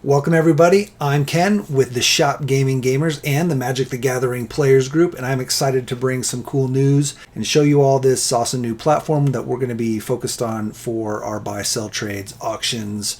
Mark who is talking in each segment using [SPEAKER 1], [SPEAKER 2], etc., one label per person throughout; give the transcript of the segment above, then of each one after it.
[SPEAKER 1] Welcome everybody, I'm Ken with the Shop Gaming Gamers and the Magic the Gathering Players Group, and I'm excited to bring some cool news and show you all this awesome new platform that we're going to be focused on for our buy-sell trades, auctions,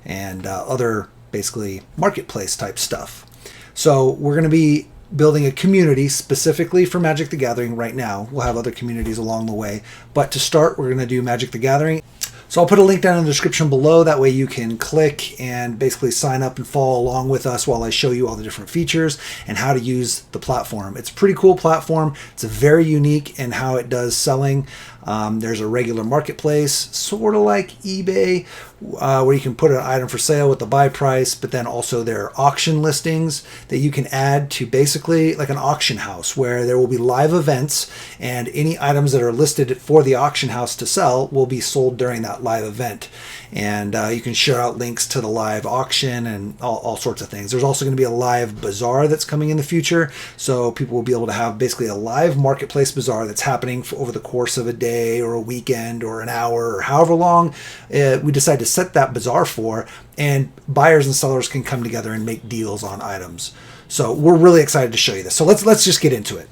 [SPEAKER 1] and other basically marketplace type stuff. So we're going to be building a community specifically for Magic the Gathering right now. We'll have other communities along the way, but to start we're going to do Magic the Gathering. So I'll put a link down in the description below. That way you can click and basically sign up and follow along with us while I show you all the different features and how to use the platform. It's a pretty cool platform. It's very unique in how it does selling. There's a regular marketplace, sort of like eBay, where you can put an item for sale with the buy price, but then also there are auction listings that you can add to basically like an auction house where there will be live events and any items that are listed for the auction house to sell will be sold during that live event. And you can share out links to the live auction and all sorts of things. There's also going to be a live bazaar that's coming in the future. So people will be able to have basically a live marketplace bazaar that's happening over the course of a day or a weekend or an hour or however long we decide to set that bazaar for. And buyers and sellers can come together and make deals on items. So we're really excited to show you this. So let's just get into it.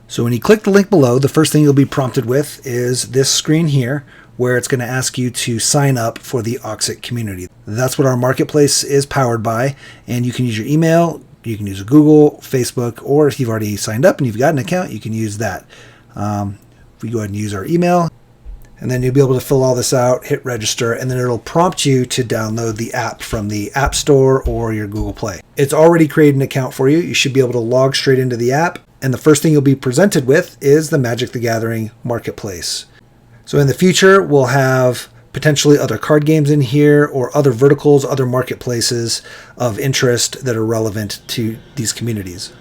[SPEAKER 1] So when you click the link below, the first thing you'll be prompted with is this screen here, where it's going to ask you to sign up for the Auxxit community. That's what our marketplace is powered by, and you can use your email, you can use Google, Facebook, or if you've already signed up and you've got an account, you can use that. If we go ahead and use our email, and then you'll be able to fill all this out, hit register, and then it'll prompt you to download the app from the App Store or your Google Play. It's already created an account for you. You should be able to log straight into the app, and the first thing you'll be presented with is the Magic the Gathering marketplace. So in the future, we'll have potentially other card games in here or other verticals, other marketplaces of interest that are relevant to these communities.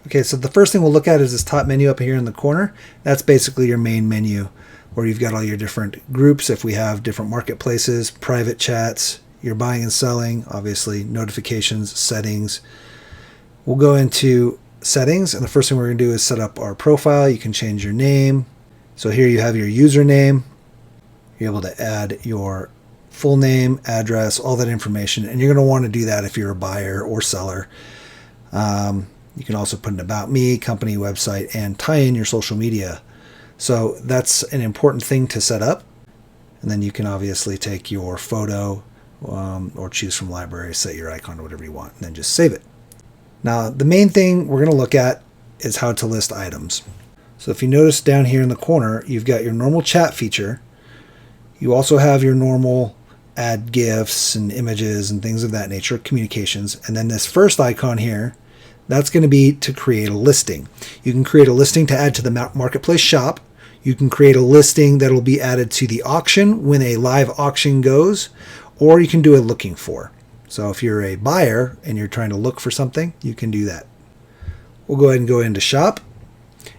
[SPEAKER 1] Okay, so the first thing we'll look at is this top menu up here in the corner. That's basically your main menu where you've got all your different groups. If we have different marketplaces, private chats, your buying and selling, obviously notifications, settings. We'll go into settings, and the first thing we're going to do is set up our profile. You can change your name. So here you have your username. You're able to add your full name, address, all that information, and you're going to want to do that if you're a buyer or seller. You can also put an about me, company, website, and tie in your social media. So that's an important thing to set up. And then you can obviously take your photo or choose from library, set your icon or whatever you want, and then just save it. Now, the main thing we're going to look at is how to list items. So if you notice down here in the corner, you've got your normal chat feature. You also have your normal add GIFs and images and things of that nature, communications. And then this first icon here, that's going to be to create a listing. You can create a listing to add to the marketplace shop. You can create a listing that will be added to the auction when a live auction goes, or you can do a looking for. So if you're a buyer and you're trying to look for something, you can do that. We'll go ahead and go into shop.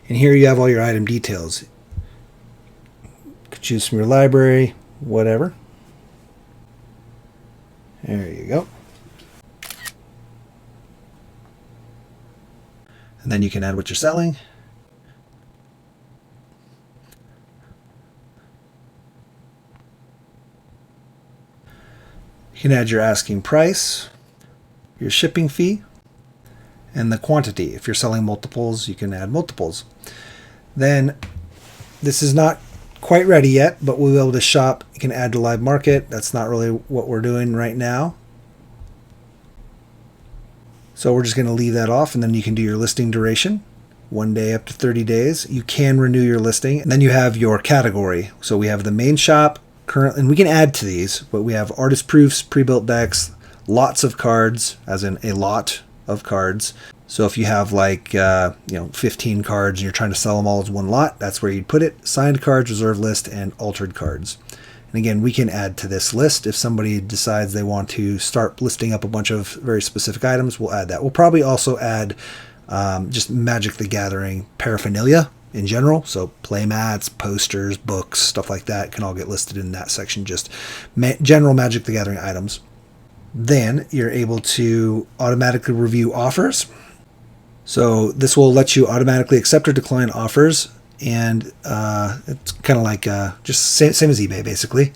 [SPEAKER 1] And here you have all your item details. You could choose from your library, whatever. There you go. And then you can add what you're selling. You can add your asking price, your shipping fee, and the quantity. If you're selling multiples, you can add multiples. Then this is not quite ready yet, but we'll be able to shop. You can add to live market. That's not really what we're doing right now. So we're just going to leave that off, and then you can do your listing duration, 1 day up to 30 days. You can renew your listing, and then you have your category. So we have the main shop current, and we can add to these, but we have artist proofs, pre-built decks, lots of cards, as in a lot of cards. So if you have like 15 cards and you're trying to sell them all as one lot, that's where you'd put it. Signed cards, reserve list, and altered cards. And again, we can add to this list. If somebody decides they want to start listing up a bunch of very specific items, we'll add that. We'll probably also add just Magic the Gathering paraphernalia in general. So play mats, posters, books, stuff like that can all get listed in that section. Just general Magic the Gathering items. Then you're able to automatically review offers. So this will let you automatically accept or decline offers, and it's kind of like just same as eBay basically.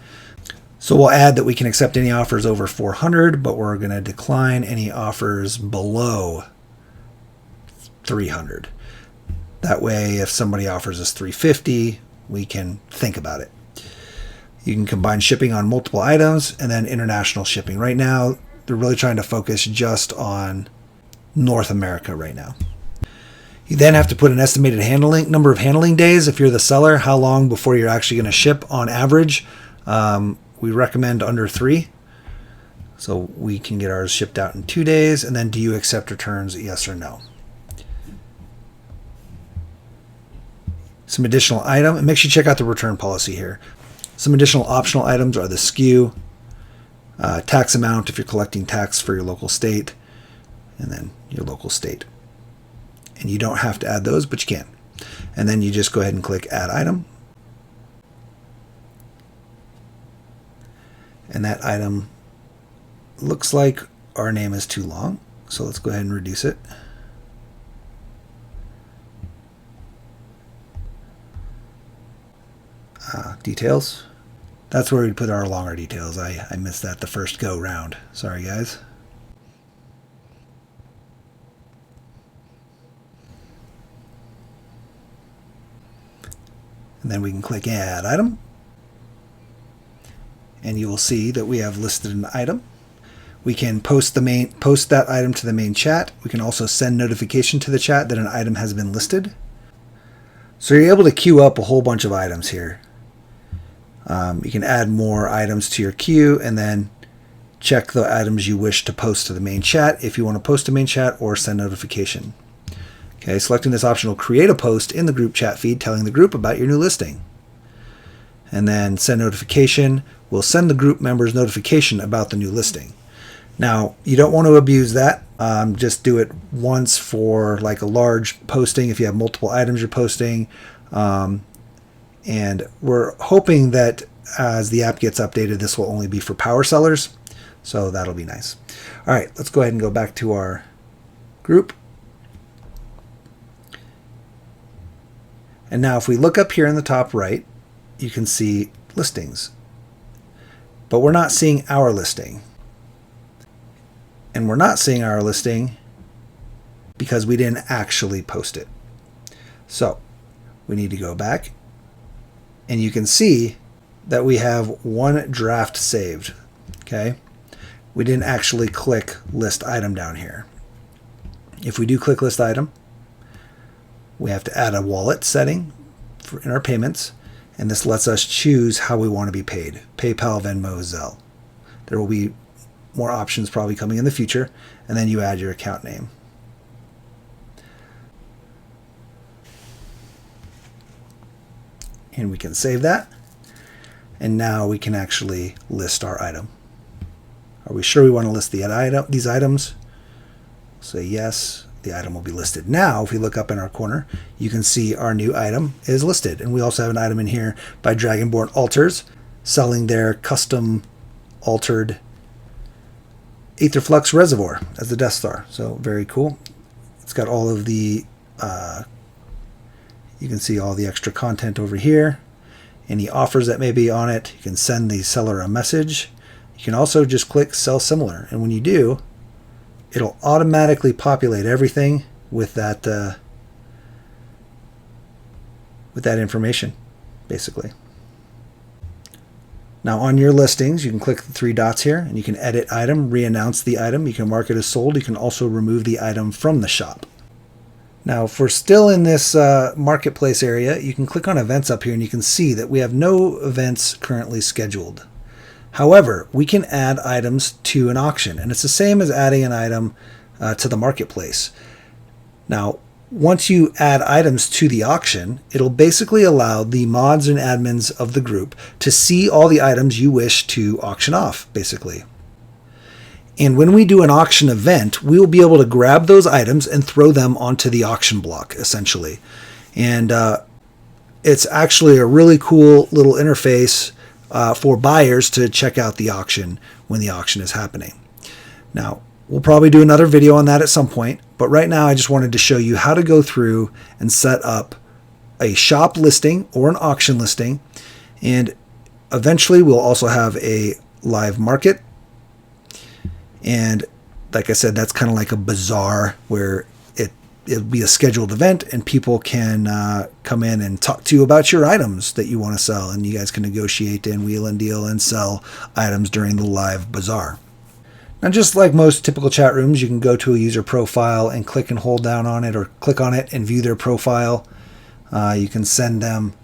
[SPEAKER 1] So we'll add that we can accept any offers over 400, but we're going to decline any offers below 300. That way, if somebody offers us 350, we can think about it. You can combine shipping on multiple items and then international shipping. Right now, they're really trying to focus just on North America right now. You then have to put an estimated number of handling days if you're the seller, how long before you're actually going to ship on average. We recommend under 3. So we can get ours shipped out in 2 days. And then do you accept returns, yes or no? Some additional item, and make sure you check out the return policy here. Some additional optional items are the SKU, tax amount if you're collecting tax for your local state, and then your local state. And you don't have to add those, but you can. And then you just go ahead and click Add Item. And that item looks like our name is too long, so let's go ahead and reduce it. Details. That's where we put our longer details. I missed that the first go round. Sorry, guys. And then we can click Add Item. And you will see that we have listed an item. We can post that item to the main chat. We can also send notification to the chat that an item has been listed. So you're able to queue up a whole bunch of items here. You can add more items to your queue and then check the items you wish to post to the main chat if you want to post to main chat or send notification. Okay, selecting this option will create a post in the group chat feed telling the group about your new listing. And then send notification will send the group members notification about the new listing. Now, you don't want to abuse that. Just do it once for like a large posting if you have multiple items you're posting. And we're hoping that as the app gets updated, this will only be for power sellers. So that'll be nice. All right, let's go ahead and go back to our group. And now if we look up here in the top right, you can see listings. But we're not seeing our listing. And we're not seeing our listing because we didn't actually post it. So we need to go back. And you can see that we have one draft saved. Okay. We didn't actually click list item down here. If we do click list item, we have to add a wallet setting in our payments. And this lets us choose how we want to be paid. PayPal, Venmo, Zelle. There will be more options probably coming in the future. And then you add your account name. And we can save that. And now we can actually list our item. Are we sure we want to list these items? Say yes. The item will be listed. Now, if we look up in our corner, you can see our new item is listed. And we also have an item in here by Dragonborn Altars selling their custom altered Aetherflux Reservoir as the Death Star. So very cool. It's got all of the, you can see all the extra content over here. Any offers that may be on it, you can send the seller a message. You can also just click Sell Similar. And when you do, it'll automatically populate everything with that information, basically. Now on your listings, you can click the 3 dots here and you can edit item, re-announce the item. You can mark it as sold. You can also remove the item from the shop. Now, if we're still in this marketplace area, you can click on events up here and you can see that we have no events currently scheduled. However, we can add items to an auction, and it's the same as adding an item to the marketplace. Now, once you add items to the auction, it'll basically allow the mods and admins of the group to see all the items you wish to auction off, basically. And when we do an auction event, we will be able to grab those items and throw them onto the auction block, essentially. And it's actually a really cool little interface for buyers to check out the auction when the auction is happening. Now, we'll probably do another video on that at some point, but right now I just wanted to show you how to go through and set up a shop listing or an auction listing. And eventually we'll also have a live market. And like I said, that's kind of like a bazaar where it'll be a scheduled event and people can come in and talk to you about your items that you want to sell. And you guys can negotiate and wheel and deal and sell items during the live bazaar. Now, just like most typical chat rooms, you can go to a user profile and click and hold down on it, or click on it and view their profile. You can send them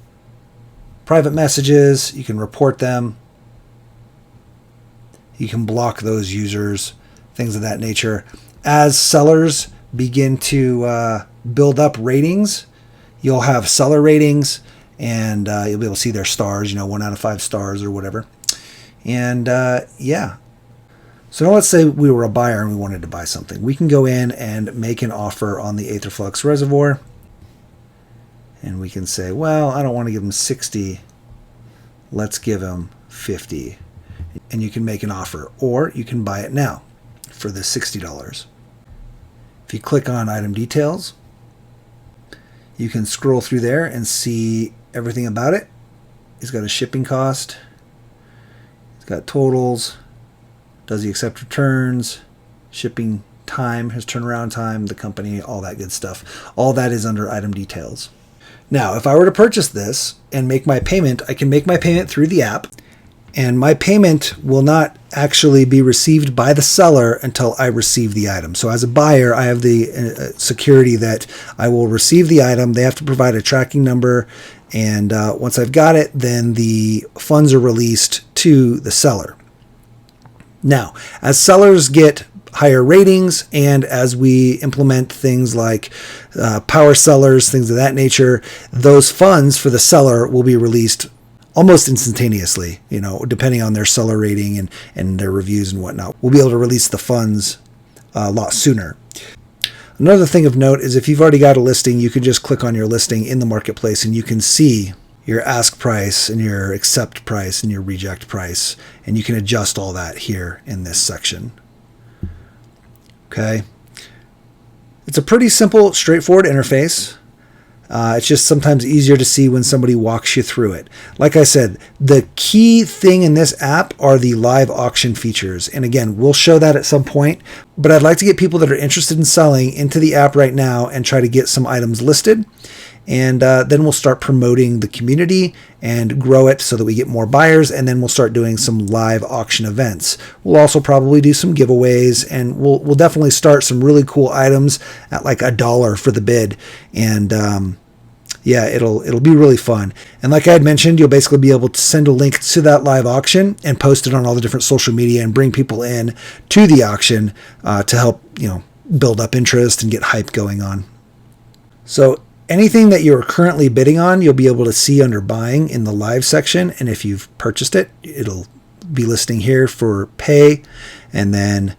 [SPEAKER 1] private messages. You can report them. You can block those users, things of that nature. As sellers begin to build up ratings, you'll have seller ratings, and you'll be able to see their stars, 1 out of 5 stars or whatever. And yeah. So now let's say we were a buyer and we wanted to buy something. We can go in and make an offer on the Aetherflux reservoir. And we can say, well, I don't want to give him 60. Let's give him 50. And you can make an offer, or you can buy it now for the $60. If you click on item details, you can scroll through there and see everything about it. He's got a shipping cost. He's got totals. Does he accept returns? Shipping time, his turnaround time, the company, all that good stuff. All that is under item details. Now, if I were to purchase this and make my payment, I can make my payment through the app, and my payment will not actually be received by the seller until I receive the item. So as a buyer, I have the security that I will receive the item. They have to provide a tracking number, and once I've got it, then the funds are released to the seller. Now, as sellers get higher ratings, and as we implement things like power sellers, things of that nature, those funds for the seller will be released almost instantaneously, depending on their seller rating and their reviews and whatnot. We'll be able to release the funds a lot sooner. Another thing of note is if you've already got a listing, you can just click on your listing in the marketplace and you can see your ask price and your accept price and your reject price, and you can adjust all that here in this section. Okay. It's a pretty simple, straightforward interface. It's just sometimes easier to see when somebody walks you through it. Like I said, the key thing in this app are the live auction features. And again, we'll show that at some point, but I'd like to get people that are interested in selling into the app right now and try to get some items listed. And then we'll start promoting the community and grow it so that we get more buyers. And then we'll start doing some live auction events. We'll also probably do some giveaways, and we'll definitely start some really cool items at like $1 for the bid. And yeah, it'll be really fun. And like I had mentioned, you'll basically be able to send a link to that live auction and post it on all the different social media and bring people in to the auction to help build up interest and get hype going on. So anything that you're currently bidding on, you'll be able to see under buying in the live section. And if you've purchased it, it'll be listing here for pay and then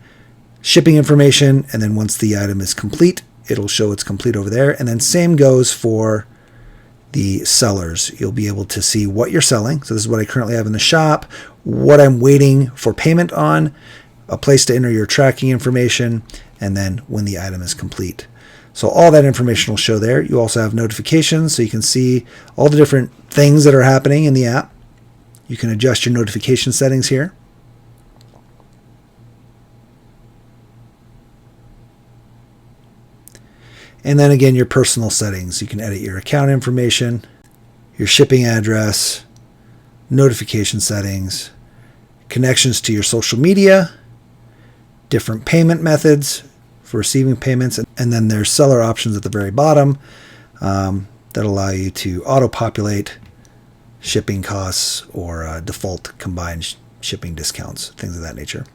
[SPEAKER 1] shipping information. And then once the item is complete, it'll show it's complete over there. And then same goes for the sellers. You'll be able to see what you're selling. So this is what I currently have in the shop, what I'm waiting for payment on, a place to enter your tracking information, and then when the item is complete. So all that information will show there. You also have notifications, so you can see all the different things that are happening in the app. You can adjust your notification settings here. And then again, your personal settings. You can edit your account information, your shipping address, notification settings, connections to your social media, different payment methods for receiving payments, and then there's seller options at the very bottom that allow you to auto-populate shipping costs or default combined shipping discounts, things of that nature.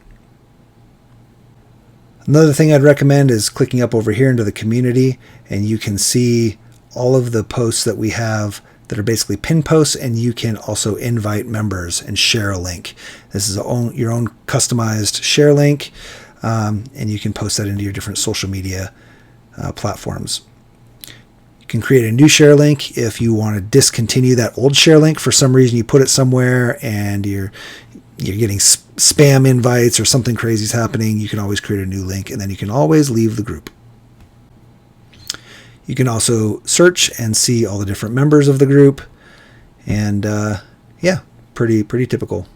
[SPEAKER 1] Another thing I'd recommend is clicking up over here into the community, and you can see all of the posts that we have that are basically pin posts, and you can also invite members and share a link. This is your own customized share link, and you can post that into your different social media platforms. You can create a new share link if you want to discontinue that old share link. For some reason you put it somewhere and you're getting spam invites or something crazy is happening, you can always create a new link, and then you can always leave the group. You can also search and see all the different members of the group, and yeah, pretty typical.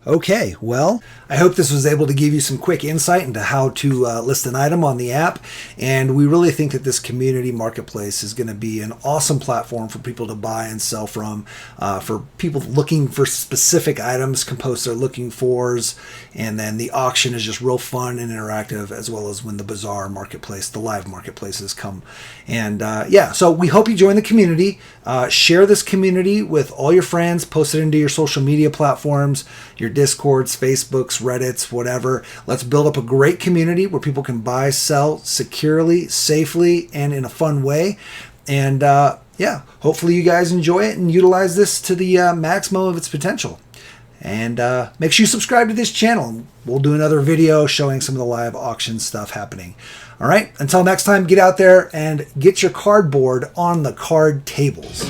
[SPEAKER 1] Okay, well, I hope this was able to give you some quick insight into how to list an item on the app. And we really think that this community marketplace is going to be an awesome platform for people to buy and sell from, for people looking for specific items, can post their looking fors. And then the auction is just real fun and interactive, as well as when the bazaar marketplace, the live marketplaces come. And yeah, so we hope you join the community. Share this community with all your friends, post it into your social media platforms, your Discords, Facebooks, Reddits, whatever. Let's build up a great community where people can buy, sell securely, safely, and in a fun way. And yeah, hopefully you guys enjoy it and utilize this to the maximum of its potential. And make sure you subscribe to this channel. We'll do another video showing some of the live auction stuff happening. All right, until next time, get out there and get your cardboard on the card tables.